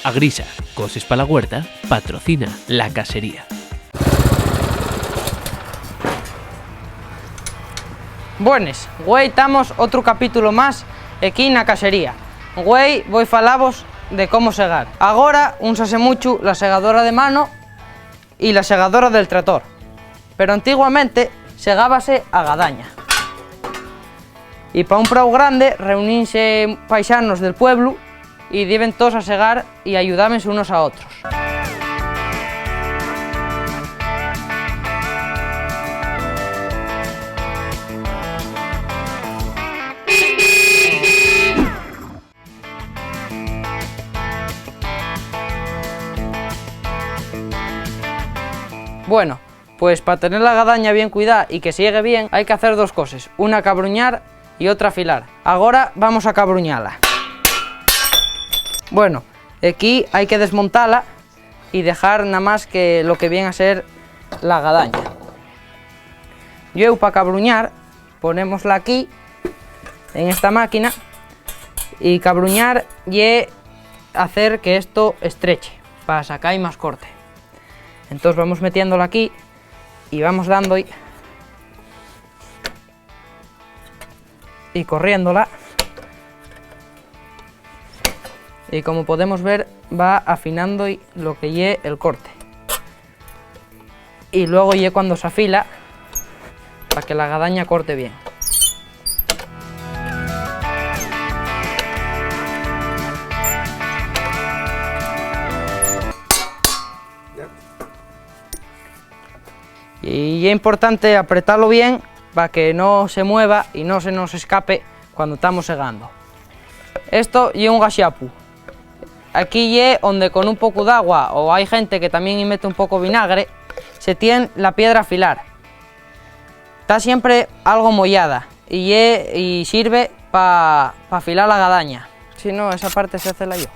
Agrisa, coses para la huerta, patrocina La Casería. Buenas, güey, estamos otro capítulo más aquí na casería. Güey, voy falavos de cómo segar. Agora únsase mucho la segadora de mano y la segadora del tractor, pero antiguamente segábase a gadaña. Y para un prau grande reuninse paisanos del pueblo y dieben todos a segar y ayudábense unos a otros. Bueno, pues para tener la gadaña bien cuidada y que se llegue bien hay que hacer dos cosas, una cabruñar y otra afilar. Ahora vamos a cabruñarla. Bueno, aquí hay que desmontarla y dejar nada más que lo que viene a ser la gadaña. Yo para cabruñar ponémosla aquí en esta máquina y cabruñar y hacer que esto estreche para sacar más corte. Entonces vamos metiéndola aquí y vamos dando y corriéndola, y como podemos ver va afinando lo que lle el corte, y luego lle cuando se afila para que la gadaña corte bien. Y es importante apretarlo bien para que no se mueva y no se nos escape cuando estamos segando. Esto es un gaxapu. Aquí es donde con un poco de agua, o hay gente que también mete un poco de vinagre, se tiene la piedra a afilar. Está siempre algo mollada y sirve para afilar la gadaña. Si no, esa parte se hace yo.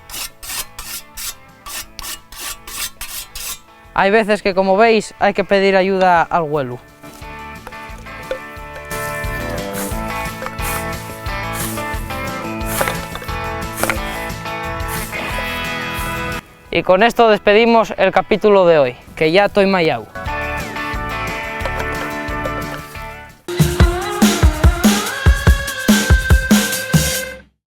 Hay veces que, como veis, hay que pedir ayuda al güelu. Y con esto despedimos el capítulo de hoy, que ya estoy mayau.